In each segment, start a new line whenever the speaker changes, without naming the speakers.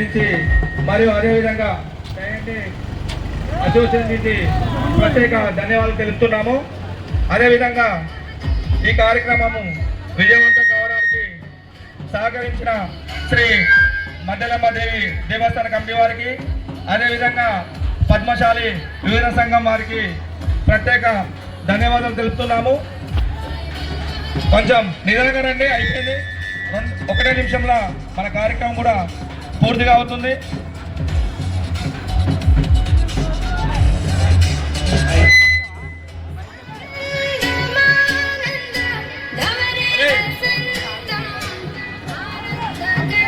నుంచి మరియు అదేవిధంగా అసోసియేషన్ నుంచి ప్రత్యేక ధన్యవాదాలు తెలుపుతున్నాము. అదేవిధంగా ఈ కార్యక్రమము విజయవంతం కావడానికి సహకరించిన శ్రీ మద్దెలమ్మదేవి దేవస్థాన కమిటీ వారికి, అదేవిధంగా పద్మశాలి యువజన సంఘం వారికి ప్రత్యేక ధన్యవాదాలు తెలుపుతున్నాము. కొంచెం నిదానంగా రండి, అయిపోయింది. 1 నిమిషంలో మన కార్యక్రమం కూడా పూర్తిగా అవుతుంది.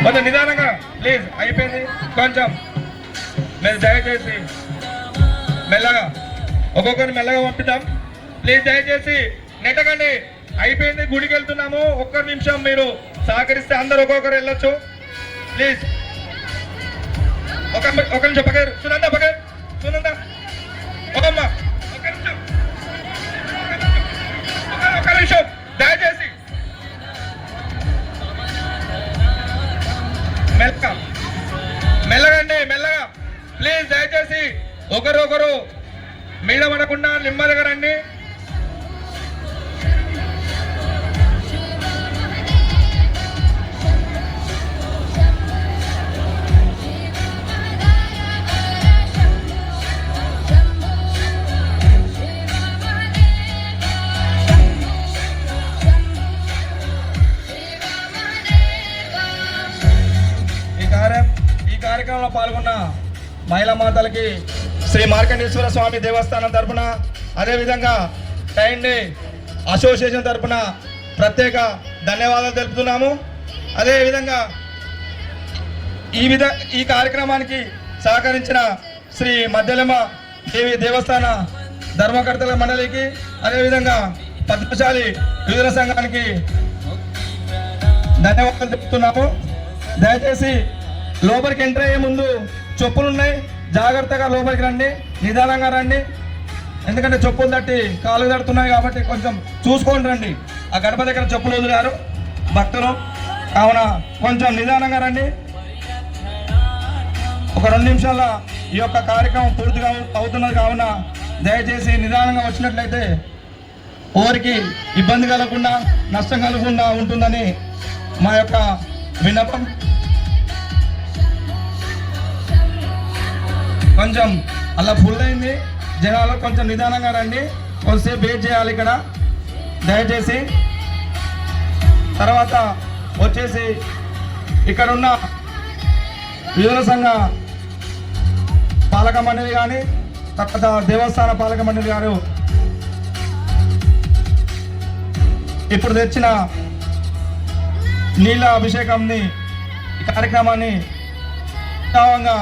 కొంచెం నిదానంగా ప్లీజ్, అయిపోయింది. కొంచెం మీరు దయచేసి మెల్లగా ఒక్కొక్కరిని మెల్లగా పంపిద్దాం. ప్లీజ్ దయచేసి నెట్టకండి, అయిపోయింది. గుడికి వెళ్తున్నాము. 1 నిమిషం మీరు సహకరిస్తే అందరూ ఒక్కొక్కరు వెళ్ళొచ్చు. ప్లీజ్ ఒక నిమిషం. పక్కన సునంద, పక్కన సునంద, ఒకమ్మ, ఒక నిమిషం దయచేసి మెల్లగండి, మెల్లగా ప్లీజ్ దయచేసి ఒకరు మీద పడకుండా నెమ్మదిగా రండి. ఈ కార్యక్రమంలో పాల్గొన్న మహిళా మాతలకి శ్రీ మార్కండేశ్వర స్వామి దేవస్థానం తరఫున, అదేవిధంగా టైండే అసోసియేషన్ తరఫున ప్రత్యేక ధన్యవాదాలు తెలుపుతున్నాము. అదేవిధంగా ఈ కార్యక్రమానికి సహకరించిన శ్రీ మద్దెలమ్మ దేవి దేవస్థాన ధర్మకర్తల మండలికి, అదేవిధంగా పద్మశాలి యువజన సంఘానికి ధన్యవాదాలు తెలుపుతున్నాము. దయచేసి లోపలికి ఎంటర్ అయ్యే ముందు చెప్పులు ఉన్నాయి, జాగ్రత్తగా లోపలికి రండి, నిదానంగా రండి. ఎందుకంటే చెప్పులు తట్టి కాలు తడుతున్నాయి కాబట్టి కొంచెం చూసుకొని రండి. ఆ గడప దగ్గర చెప్పులు వదిలారు భక్తులు, కావున కొంచెం నిదానంగా రండి. ఒక 2 నిమిషాల ఈ యొక్క కార్యక్రమం పూర్తిగా అవుతున్నది. కావున దయచేసి నిదానంగా వచ్చినట్లయితే ఎవరికి ఇబ్బంది కలగకుండా, నష్టం కలగకుండా ఉంటుందని మా యొక్క విన్నపం. కొంచెం అలా ఫుల్ అయింది, జనాలు కొంచెం నిదానంగా రండి. కొంతసేపు వెయిట్ చేయాలి ఇక్కడ దయచేసి. తర్వాత వచ్చేసి ఇక్కడున్న యువజన సంఘ పాలక మండలి కానీ, తర్వాత దేవస్థాన పాలక మండలి గారు ఇప్పుడు తెచ్చిన నీళ్ళ అభిషేకంని, ఈ కార్యక్రమాన్ని ఉత్సాహంగా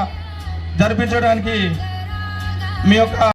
జరిపించడానికి మీ యొక్క